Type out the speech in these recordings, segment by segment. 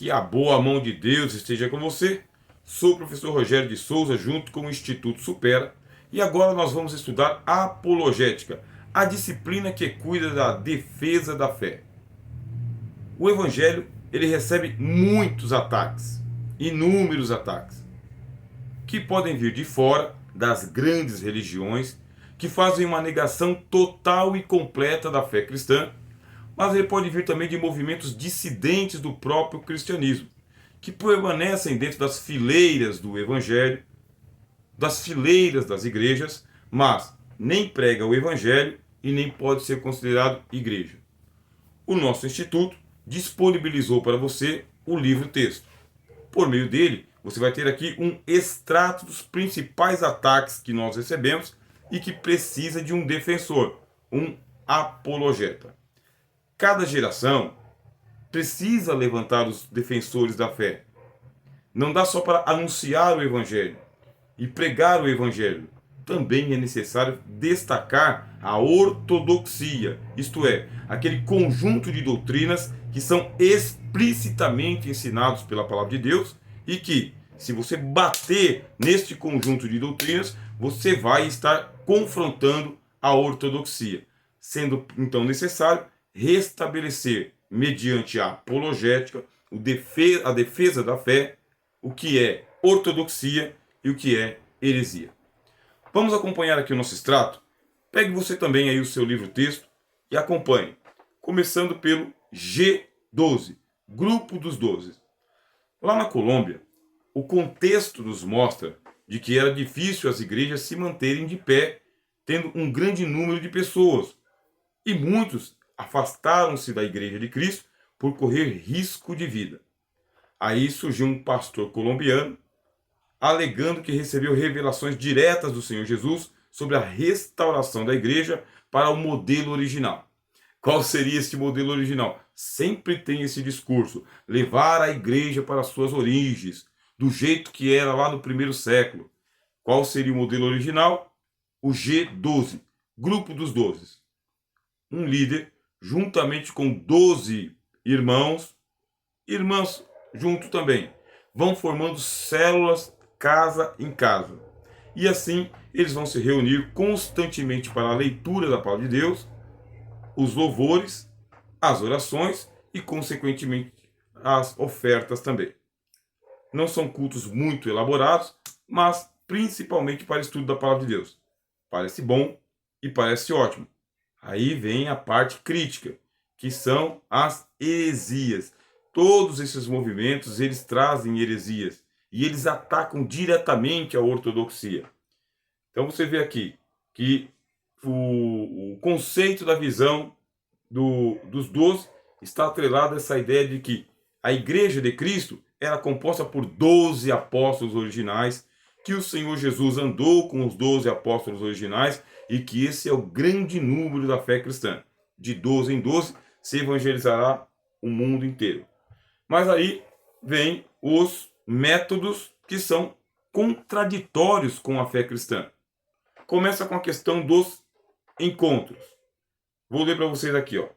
Que a boa mão de Deus esteja com você. Sou o professor Rogério de Souza, junto com o Instituto Supera. E agora nós vamos estudar apologética, a disciplina que cuida da defesa da fé. O Evangelho, ele recebe muitos ataques, inúmeros ataques, que podem vir de fora das grandes religiões, que fazem uma negação total e completa da fé cristã, mas ele pode vir também de movimentos dissidentes do próprio cristianismo, que permanecem dentro das fileiras do Evangelho, das fileiras das igrejas, mas nem prega o Evangelho e nem pode ser considerado igreja. O nosso Instituto disponibilizou para você o livro-texto. Por meio dele, você vai ter aqui um extrato dos principais ataques que nós recebemos e que precisa de um defensor, um apologeta. Cada geração precisa levantar os defensores da fé. Não dá só para anunciar o Evangelho e pregar o Evangelho. Também é necessário destacar a ortodoxia, isto é, aquele conjunto de doutrinas que são explicitamente ensinados pela palavra de Deus e que, se você bater neste conjunto de doutrinas, você vai estar confrontando a ortodoxia, sendo então necessário restabelecer, mediante a apologética, a defesa da fé, o que é ortodoxia e o que é heresia. Vamos acompanhar aqui o nosso extrato? Pegue você também aí o seu livro-texto e acompanhe, começando pelo G12, Grupo dos 12. Lá na Colômbia, o contexto nos mostra de que era difícil as igrejas se manterem de pé, tendo um grande número de pessoas, e muitos afastaram-se da Igreja de Cristo por correr risco de vida. Aí surgiu um pastor colombiano alegando que recebeu revelações diretas do Senhor Jesus sobre a restauração da igreja para o modelo original. Qual seria este modelo original? Sempre tem esse discurso: levar a igreja para as suas origens, do jeito que era lá no primeiro século. Qual seria o modelo original? O G12, Grupo dos 12. Um líder, juntamente com 12 irmãos junto também, vão formando células casa em casa. E assim eles vão se reunir constantemente para a leitura da palavra de Deus, os louvores, as orações e, consequentemente, as ofertas também. Não são cultos muito elaborados, mas principalmente para estudo da palavra de Deus. Parece bom e parece ótimo. Aí vem a parte crítica, que são as heresias. Todos esses movimentos, eles trazem heresias e eles atacam diretamente a ortodoxia. Então você vê aqui que o conceito da visão dos 12 está atrelado a essa ideia de que a Igreja de Cristo era composta por 12 apóstolos originais, que o Senhor Jesus andou com os 12 apóstolos originais e que esse é o grande número da fé cristã. De 12 em 12 se evangelizará o mundo inteiro. Mas aí vem os métodos que são contraditórios com a fé cristã. Começa com a questão dos encontros. Vou ler para vocês aqui, ó.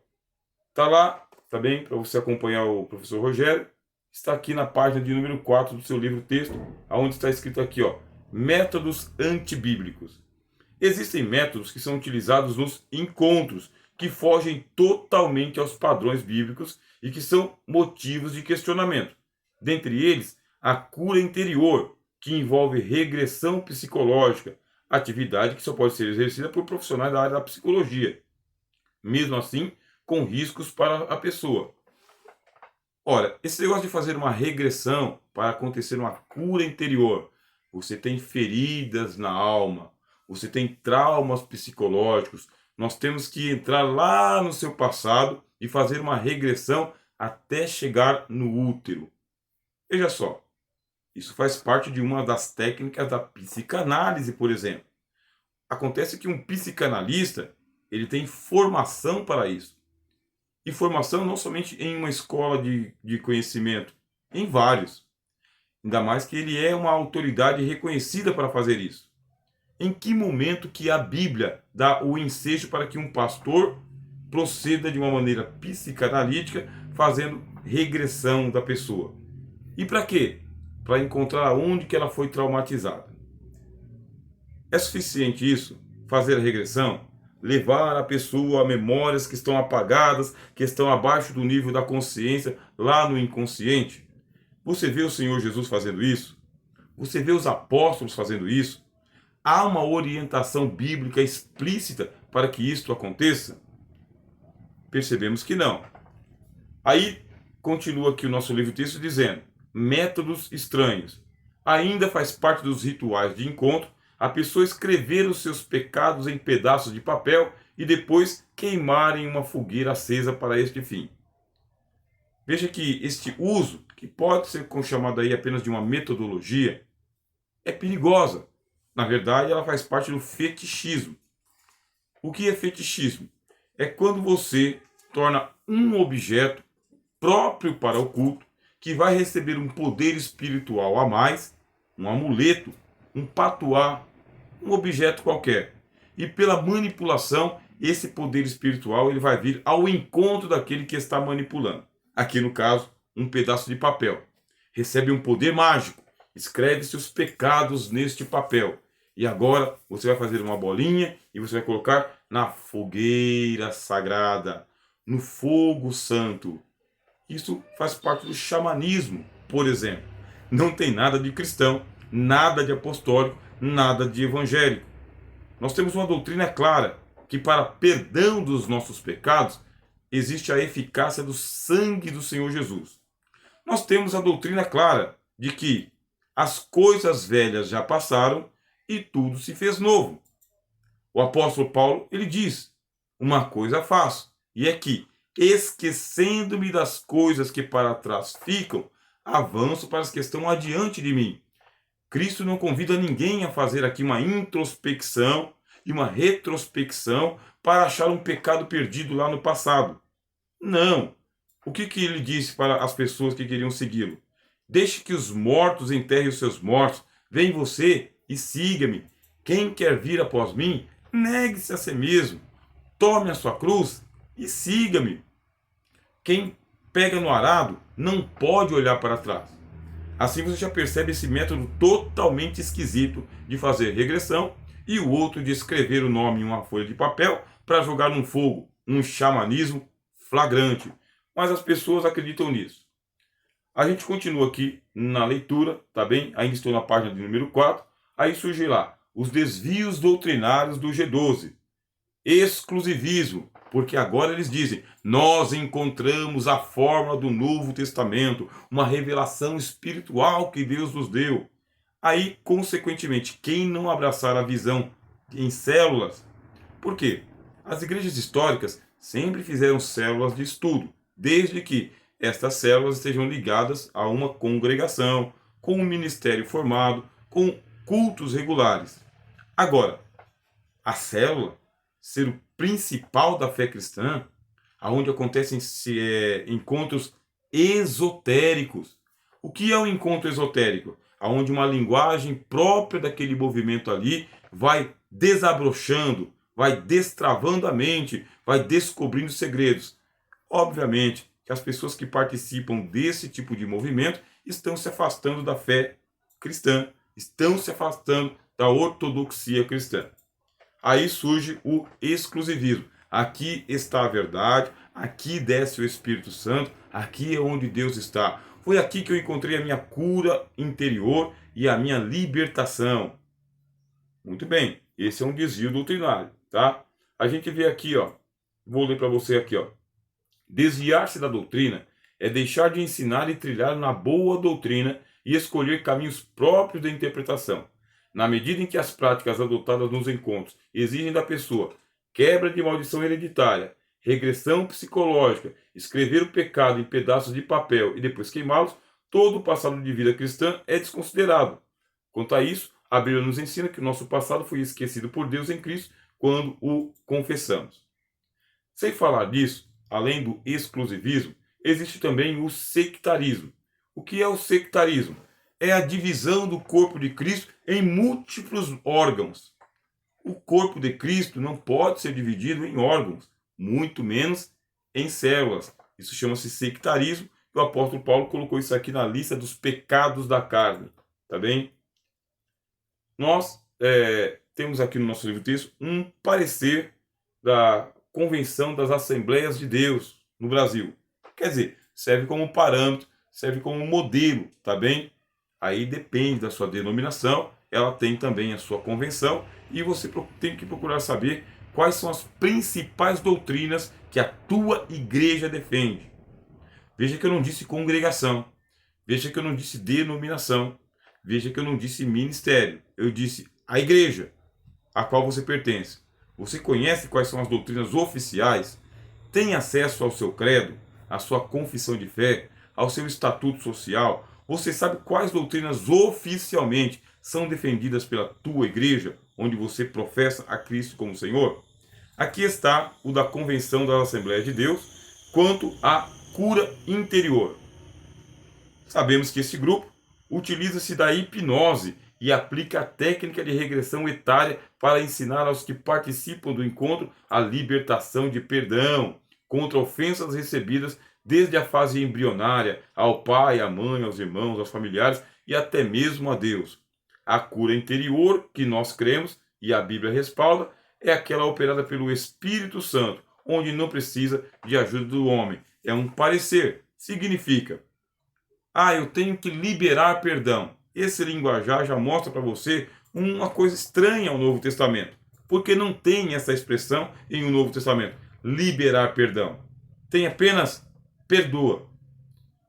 Tá lá, tá bem? Para você acompanhar o professor Rogério. Está aqui na página de número 4 do seu livro-texto, onde está escrito aqui, ó, métodos antibíblicos. Existem métodos que são utilizados nos encontros, que fogem totalmente aos padrões bíblicos e que são motivos de questionamento. Dentre eles, a cura interior, que envolve regressão psicológica, atividade que só pode ser exercida por profissionais da área da psicologia, mesmo assim com riscos para a pessoa. Ora, esse negócio de fazer uma regressão para acontecer uma cura interior, você tem feridas na alma, você tem traumas psicológicos, nós temos que entrar lá no seu passado e fazer uma regressão até chegar no útero. Veja só, isso faz parte de uma das técnicas da psicanálise, por exemplo. Acontece que um psicanalista, ele tem formação para isso. E formação não somente em uma escola de conhecimento, em vários. Ainda mais que ele é uma autoridade reconhecida para fazer isso. Em que momento que a Bíblia dá o ensejo para que um pastor proceda de uma maneira psicanalítica, fazendo regressão da pessoa. E para quê? Para encontrar onde que ela foi traumatizada. É suficiente isso? Fazer a regressão? Levar a pessoa a memórias que estão apagadas, que estão abaixo do nível da consciência, lá no inconsciente? Você vê o Senhor Jesus fazendo isso? Você vê os apóstolos fazendo isso? Há uma orientação bíblica explícita para que isto aconteça? Percebemos que não. Aí continua aqui o nosso livro-texto dizendo: métodos estranhos. Ainda faz parte dos rituais de encontro a pessoa escrever os seus pecados em pedaços de papel e depois queimar em uma fogueira acesa para este fim. Veja que este uso, que pode ser chamado aí apenas de uma metodologia, é perigosa. Na verdade, ela faz parte do fetichismo. O que é fetichismo? É quando você torna um objeto próprio para o culto, que vai receber um poder espiritual a mais, um amuleto, um patuá, um objeto qualquer. E pela manipulação, esse poder espiritual ele vai vir ao encontro daquele que está manipulando. Aqui no caso, um pedaço de papel. Recebe um poder mágico. Escreve-se os pecados neste papel. E agora você vai fazer uma bolinha e você vai colocar na fogueira sagrada, no fogo santo. Isso faz parte do xamanismo, por exemplo. Não tem nada de cristão, nada de apostólico, nada de evangélico. Nós temos uma doutrina clara que para perdão dos nossos pecados existe a eficácia do sangue do Senhor Jesus. Nós temos a doutrina clara de que as coisas velhas já passaram e tudo se fez novo. O apóstolo Paulo, ele diz: uma coisa faço, e é que, esquecendo-me das coisas que para trás ficam, avanço para as que estão adiante de mim. Cristo não convida ninguém a fazer aqui uma introspecção e uma retrospecção para achar um pecado perdido lá no passado. Não. O que ele disse para as pessoas que queriam segui-lo? Deixe que os mortos enterrem os seus mortos. Vem você e siga-me. Quem quer vir após mim, negue-se a si mesmo. Tome a sua cruz e siga-me. Quem pega no arado não pode olhar para trás. Assim você já percebe esse método totalmente esquisito de fazer regressão e o outro de escrever o nome em uma folha de papel para jogar no fogo. Um xamanismo flagrante. Mas as pessoas acreditam nisso. A gente continua aqui na leitura, tá bem? Ainda estou na página de número 4. Aí surge lá, os desvios doutrinários do G12. Exclusivismo, porque agora eles dizem, nós encontramos a fórmula do Novo Testamento, uma revelação espiritual que Deus nos deu. Aí, consequentemente, quem não abraçar a visão em células? Por quê? As igrejas históricas sempre fizeram células de estudo, desde que estas células estejam ligadas a uma congregação, com um ministério formado, com cultos regulares. Agora, a célula ser o principal da fé cristã, onde acontecem encontros esotéricos. O que é um encontro esotérico? Onde uma linguagem própria daquele movimento ali vai desabrochando, vai destravando a mente, vai descobrindo segredos. Obviamente que as pessoas que participam desse tipo de movimento estão se afastando da fé cristã, estão se afastando da ortodoxia cristã. Aí surge o exclusivismo. Aqui está a verdade, aqui desce o Espírito Santo, aqui é onde Deus está. Foi aqui que eu encontrei a minha cura interior e a minha libertação. Muito bem, esse é um desvio doutrinário, tá? A gente vê aqui, ó, vou ler para você aqui, ó. Desviar-se da doutrina é deixar de ensinar e trilhar na boa doutrina e escolher caminhos próprios da interpretação. Na medida em que as práticas adotadas nos encontros exigem da pessoa quebra de maldição hereditária, regressão psicológica, escrever o pecado em pedaços de papel e depois queimá-los, todo o passado de vida cristã é desconsiderado. Quanto a isso, a Bíblia nos ensina que o nosso passado foi esquecido por Deus em Cristo quando o confessamos. Sem falar disso, além do exclusivismo, existe também o sectarismo. O que é o sectarismo? É a divisão do corpo de Cristo em múltiplos órgãos. O corpo de Cristo não pode ser dividido em órgãos, muito menos em células. Isso chama-se sectarismo o apóstolo Paulo colocou isso aqui na lista dos pecados da carne, tá bem? Nós temos aqui no nosso livro texto um parecer da Convenção das Assembleias de Deus no Brasil. Quer dizer, serve como parâmetro, serve como modelo, tá bem? Aí depende da sua denominação, ela tem também a sua convenção e você tem que procurar saber quais são as principais doutrinas que a tua igreja defende. Veja que eu não disse congregação, veja que eu não disse denominação, veja que eu não disse ministério, eu disse a igreja a qual você pertence. Você conhece quais são as doutrinas oficiais? Tem acesso ao seu credo, à sua confissão de fé, ao seu estatuto social? Você sabe quais doutrinas oficialmente são defendidas pela tua igreja, onde você professa a Cristo como Senhor? Aqui está o da Convenção das Assembleias de Deus quanto à cura interior. Sabemos que esse grupo utiliza-se da hipnose e aplica a técnica de regressão etária para ensinar aos que participam do encontro a libertação de perdão contra ofensas recebidas desde a fase embrionária ao pai, à mãe, aos irmãos, aos familiares e até mesmo a Deus. A cura interior que nós cremos e a Bíblia respalda é aquela operada pelo Espírito Santo, onde não precisa de ajuda do homem. É um parecer. Significa: eu tenho que liberar perdão. Esse linguajar já mostra para você uma coisa estranha ao Novo Testamento. Porque não tem essa expressão em o Novo Testamento. Liberar perdão. Tem apenas perdoa.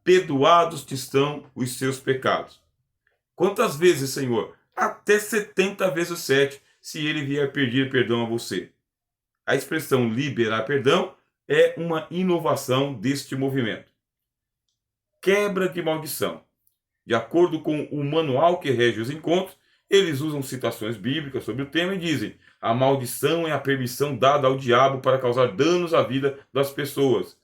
Perdoados te estão os seus pecados. Quantas vezes, Senhor? Até 70 vezes 7, se ele vier pedir perdão a você. A expressão liberar perdão é uma inovação deste movimento. Quebra de maldição. De acordo com o manual que rege os encontros, eles usam citações bíblicas sobre o tema e dizem: a maldição é a permissão dada ao diabo para causar danos à vida das pessoas.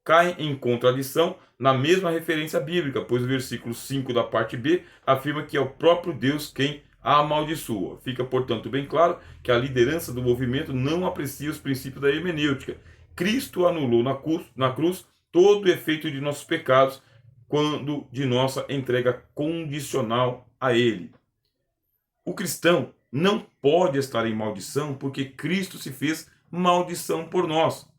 Caem em contradição na mesma referência bíblica, pois o versículo 5 da parte B afirma que é o próprio Deus quem a amaldiçoa. Fica, portanto, bem claro que a liderança do movimento não aprecia os princípios da hermenêutica. Cristo anulou na cruz todo o efeito de nossos pecados quando de nossa entrega condicional a Ele. O cristão não pode estar em maldição porque Cristo se fez maldição por nós.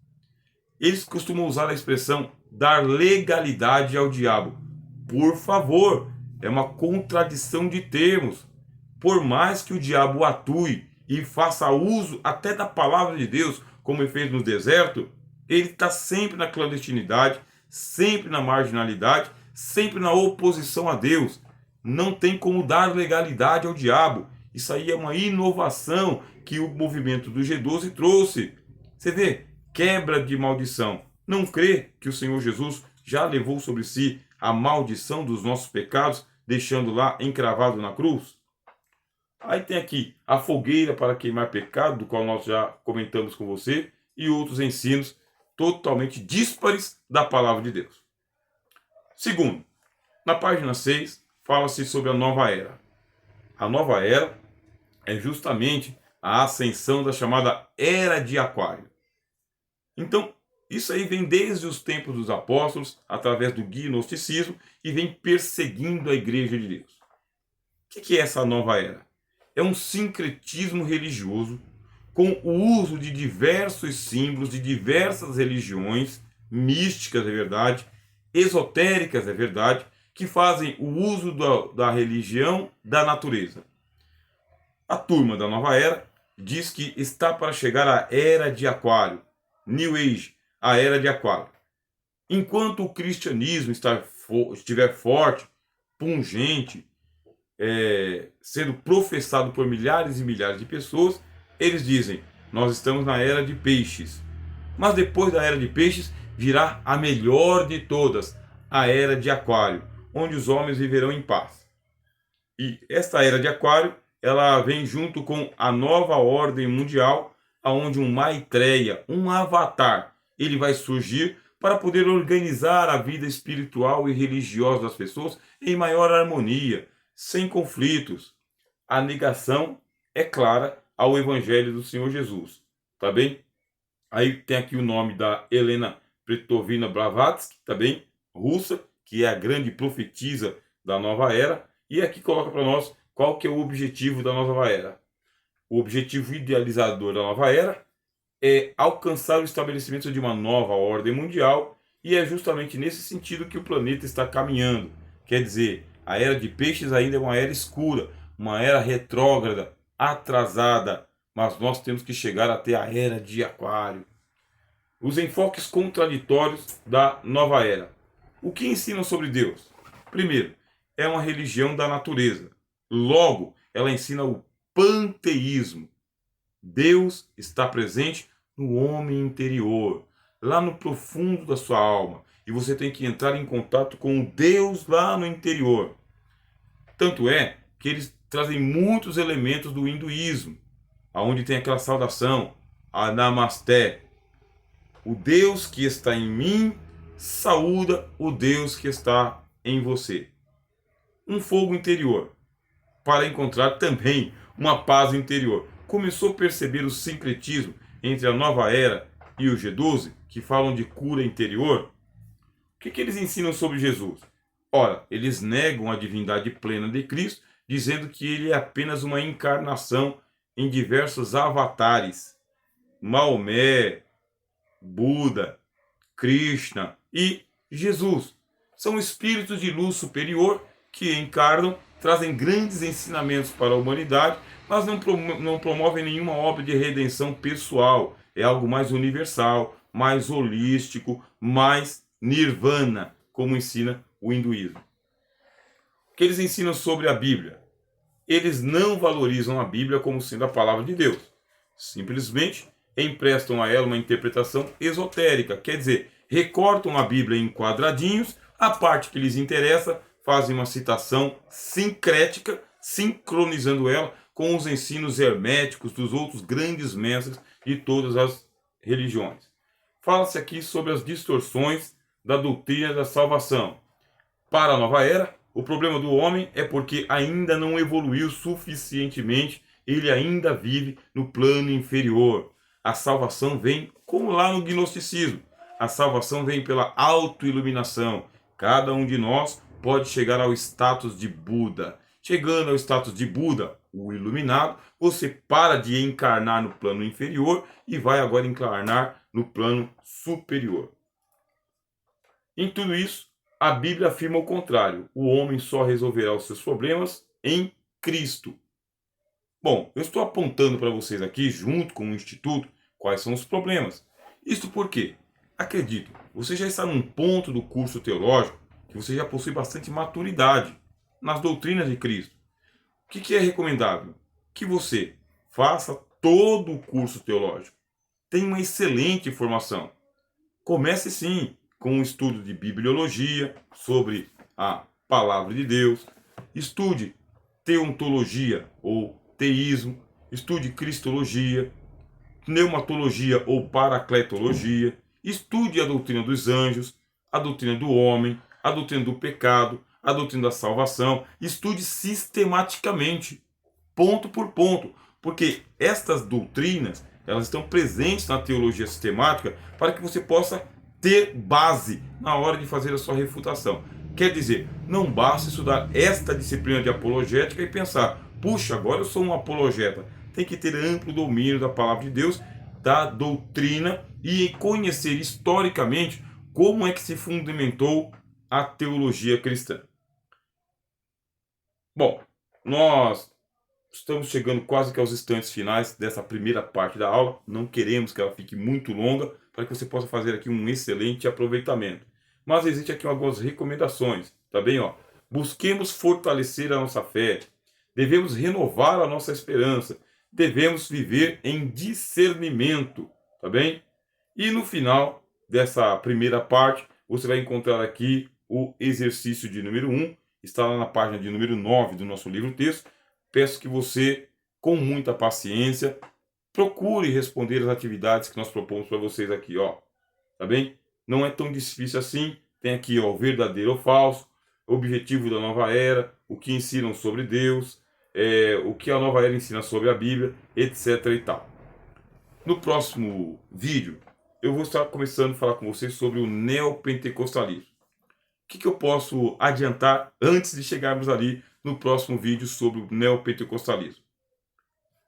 Eles costumam usar a expressão dar legalidade ao diabo. Por favor, é uma contradição de termos. Por mais que o diabo atue e faça uso até da palavra de Deus, como ele fez no deserto, ele está sempre na clandestinidade, sempre na marginalidade, sempre na oposição a Deus. Não tem como dar legalidade ao diabo. Isso aí é uma inovação que o movimento do G12 trouxe. Você vê, quebra de maldição. Não crê que o Senhor Jesus já levou sobre si a maldição dos nossos pecados, deixando lá encravado na cruz? Aí tem aqui a fogueira para queimar pecado, do qual nós já comentamos com você, e outros ensinos totalmente díspares da palavra de Deus. Segundo, na página 6, fala-se sobre a nova era. A nova era é justamente a ascensão da chamada Era de Aquário. Então, isso aí vem desde os tempos dos apóstolos, através do gnosticismo, e vem perseguindo a igreja de Deus. O que é essa nova era? É um sincretismo religioso com o uso de diversos símbolos de diversas religiões, místicas, é verdade, esotéricas, é verdade, que fazem o uso da religião da natureza. A turma da nova era diz que está para chegar a Era de Aquário, New Age, a Era de Aquário. Enquanto o cristianismo estiver forte, pungente, sendo professado por milhares e milhares de pessoas, eles dizem: nós estamos na Era de Peixes. Mas depois da Era de Peixes virá a melhor de todas, a Era de Aquário, onde os homens viverão em paz. E esta Era de Aquário, ela vem junto com a nova ordem mundial, onde um Maitreya, um avatar, ele vai surgir para poder organizar a vida espiritual e religiosa das pessoas em maior harmonia, sem conflitos. A negação é clara ao Evangelho do Senhor Jesus, tá bem? Aí tem aqui o nome da Helena Petovina Blavatsky, tá bem? Russa, que é a grande profetisa da nova era, e aqui coloca para nós qual que é o objetivo da nova era. O objetivo idealizador da nova era é alcançar o estabelecimento de uma nova ordem mundial, e é justamente nesse sentido que o planeta está caminhando. Quer dizer, a era de peixes ainda é uma era escura, uma era retrógrada, atrasada, mas nós temos que chegar até a era de aquário. Os enfoques contraditórios da nova era. O que ensinam sobre Deus? Primeiro, é uma religião da natureza. Logo, ela ensina o panteísmo. Deus está presente no homem interior, lá no profundo da sua alma. E você tem que entrar em contato com o Deus lá no interior. Tanto é que eles trazem muitos elementos do hinduísmo, onde tem aquela saudação, a Namasté. O Deus que está em mim saúda o Deus que está em você. Um fogo interior, para encontrar também uma paz interior. Começou a perceber o sincretismo entre a nova era e o G12, que falam de cura interior? O que eles ensinam sobre Jesus? Ora, eles negam a divindade plena de Cristo, dizendo que ele é apenas uma encarnação em diversos avatares. Maomé, Buda, Krishna e Jesus são espíritos de luz superior que encarnam, trazem grandes ensinamentos para a humanidade, mas não promovem nenhuma obra de redenção pessoal. É algo mais universal, mais holístico, mais nirvana, como ensina o hinduísmo. O que eles ensinam sobre a Bíblia? Eles não valorizam a Bíblia como sendo a palavra de Deus. Simplesmente emprestam a ela uma interpretação esotérica, quer dizer, recortam a Bíblia em quadradinhos, a parte que lhes interessa, fazem uma citação sincrética, sincronizando ela com os ensinos herméticos dos outros grandes mestres de todas as religiões. Fala-se aqui sobre as distorções da doutrina da salvação. Para a nova era, o problema do homem é porque ainda não evoluiu suficientemente, ele ainda vive no plano inferior. A salvação vem como lá no gnosticismo. A salvação vem pela autoiluminação. Cada um de nós pode chegar ao status de Buda. Chegando ao status de Buda, o iluminado, você para de encarnar no plano inferior e vai agora encarnar no plano superior. Em tudo isso, a Bíblia afirma o contrário. O homem só resolverá os seus problemas em Cristo. Bom, eu estou apontando para vocês aqui, junto com o Instituto, quais são os problemas. Isto porque, acredito, você já está num ponto do curso teológico que você já possui bastante maturidade nas doutrinas de Cristo. O que é recomendável? Que você faça todo o curso teológico. Tenha uma excelente formação. Comece sim com um estudo de bibliologia sobre a palavra de Deus. Estude teontologia ou teísmo, estude cristologia, pneumatologia ou paracletologia, estude a doutrina dos anjos, a doutrina do homem, a doutrina do pecado, a doutrina da salvação, estude sistematicamente, ponto por ponto, porque estas doutrinas, elas estão presentes na teologia sistemática para que você possa ter base na hora de fazer a sua refutação. Quer dizer, não basta estudar esta disciplina de apologética e pensar, puxa, agora eu sou um apologeta. Tem que ter amplo domínio da palavra de Deus, da doutrina e conhecer historicamente como é que se fundamentou a teologia cristã. Bom, nós estamos chegando quase que aos instantes finais dessa primeira parte da aula. Não queremos que ela fique muito longa para que você possa fazer aqui um excelente aproveitamento. Mas existem aqui algumas recomendações, tá bem? Busquemos fortalecer a nossa fé, devemos renovar a nossa esperança, devemos viver em discernimento, tá bem? E no final dessa primeira parte, você vai encontrar aqui o exercício de número 1, está lá na página de número 9 do nosso livro-texto. Peço que você, com muita paciência, procure responder as atividades que nós propomos para vocês aqui, tá bem? Não é tão difícil assim. Tem aqui, o verdadeiro ou falso, o objetivo da nova era, o que ensinam sobre Deus, o que a nova era ensina sobre a Bíblia, etc. e tal. No próximo vídeo, eu vou estar começando a falar com vocês sobre o neopentecostalismo. que eu posso adiantar antes de chegarmos ali no próximo vídeo sobre o neopentecostalismo?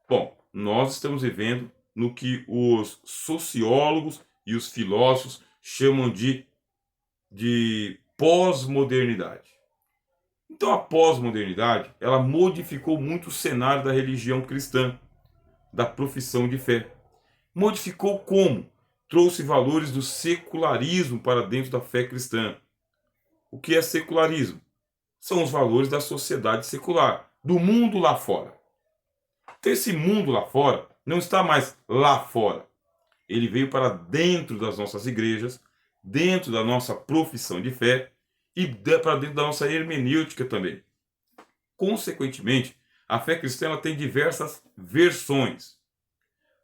Bom, nós estamos vivendo no que os sociólogos e os filósofos chamam de pós-modernidade. Então a pós-modernidade, ela modificou muito o cenário da religião cristã, da profissão de fé. Modificou como? Trouxe valores do secularismo para dentro da fé cristã. O que é secularismo? São os valores da sociedade secular, do mundo lá fora. Então esse mundo lá fora não está mais lá fora. Ele veio para dentro das nossas igrejas, dentro da nossa profissão de fé e para dentro da nossa hermenêutica também. Consequentemente, a fé cristã ela tem diversas versões.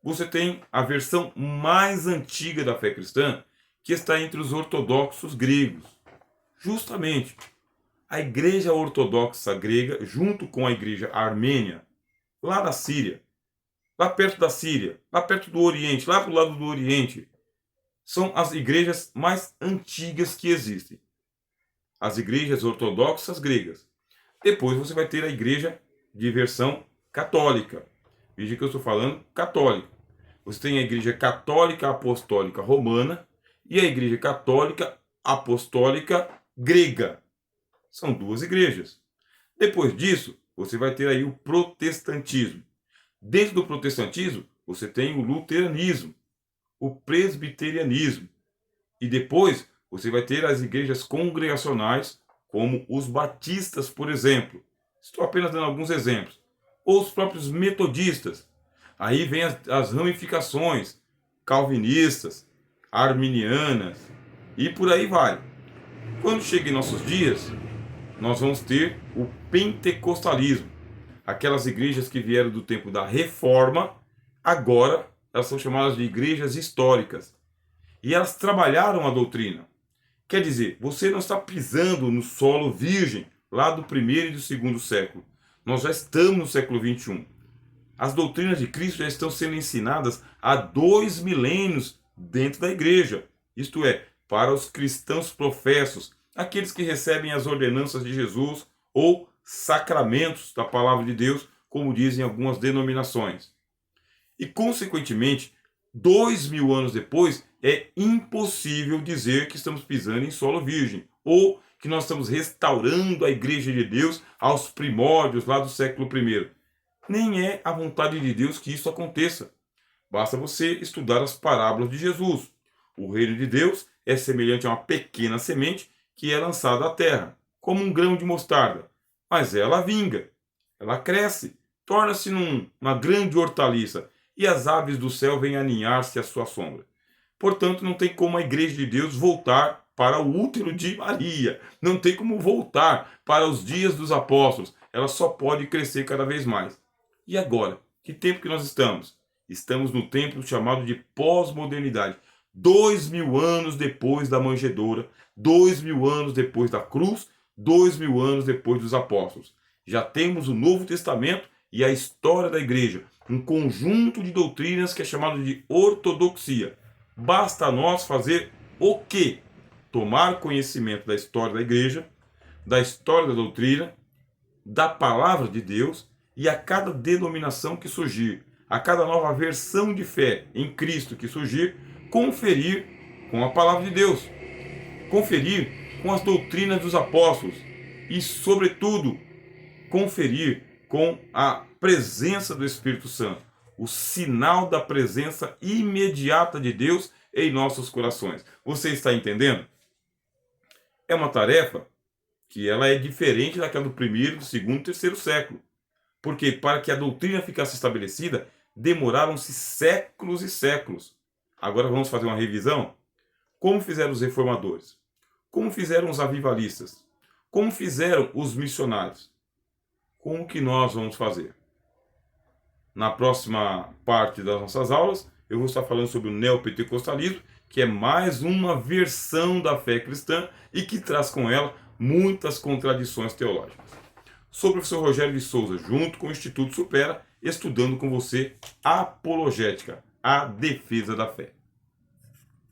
Você tem a versão mais antiga da fé cristã, que está entre os ortodoxos gregos. Justamente, a igreja ortodoxa grega, junto com a igreja armênia, lá na Síria, lá perto da Síria, lá perto do Oriente, lá para o lado do Oriente, são as igrejas mais antigas que existem. As igrejas ortodoxas gregas. Depois você vai ter a igreja de versão católica. Veja que eu estou falando católica. Você tem a igreja católica apostólica romana e a igreja católica apostólica grega. São duas igrejas. Depois disso, você vai ter aí o protestantismo. Dentro do protestantismo, você tem o luteranismo, o presbiterianismo. E depois, você vai ter as igrejas congregacionais, como os batistas, por exemplo. Estou apenas dando alguns exemplos. Ou os próprios metodistas. Aí vem as ramificações calvinistas, arminianas e por aí vai. Quando chega em nossos dias, nós vamos ter o pentecostalismo. Aquelas igrejas que vieram do tempo da Reforma, agora elas são chamadas de igrejas históricas. E elas trabalharam a doutrina. Quer dizer, você não está pisando no solo virgem lá do primeiro e do segundo século. Nós já estamos no século XXI. As doutrinas de Cristo já estão sendo ensinadas há 2 milênios dentro da igreja. Isto é, para os cristãos professos, aqueles que recebem as ordenanças de Jesus ou sacramentos da palavra de Deus, como dizem algumas denominações. E, consequentemente, 2000 anos depois, é impossível dizer que estamos pisando em solo virgem ou que nós estamos restaurando a igreja de Deus aos primórdios lá do século I. Nem é a vontade de Deus que isso aconteça. Basta você estudar as parábolas de Jesus. O reino de Deus é semelhante a uma pequena semente que é lançada à terra, como um grão de mostarda. Mas ela vinga, ela cresce, torna-se uma grande hortaliça e as aves do céu vêm aninhar-se à sua sombra. Portanto, não tem como a igreja de Deus voltar para o útero de Maria. Não tem como voltar para os dias dos apóstolos. Ela só pode crescer cada vez mais. E agora? Que tempo que nós estamos? Estamos no tempo chamado de pós-modernidade. 2000 anos depois da manjedoura, 2000 anos depois da cruz, 2000 anos depois dos apóstolos. Já temos o Novo Testamento e a história da igreja. Um conjunto de doutrinas que é chamado de ortodoxia. Basta a nós fazer o quê? Tomar conhecimento da história da igreja, da história da doutrina, da palavra de Deus e a cada denominação que surgir, a cada nova versão de fé em Cristo que surgir, conferir com a palavra de Deus, conferir com as doutrinas dos apóstolos e, sobretudo, conferir com a presença do Espírito Santo, o sinal da presença imediata de Deus em nossos corações. Você está entendendo? É uma tarefa que ela é diferente daquela do primeiro, do segundo e terceiro século. Porque para que a doutrina ficasse estabelecida, demoraram-se séculos e séculos. Agora vamos fazer uma revisão? Como fizeram os reformadores? Como fizeram os avivalistas? Como fizeram os missionários? Como que nós vamos fazer? Na próxima parte das nossas aulas, eu vou estar falando sobre o neopentecostalismo, que é mais uma versão da fé cristã e que traz com ela muitas contradições teológicas. Sou o professor Rogério de Souza, junto com o Instituto Supera, estudando com você apologética, a defesa da fé.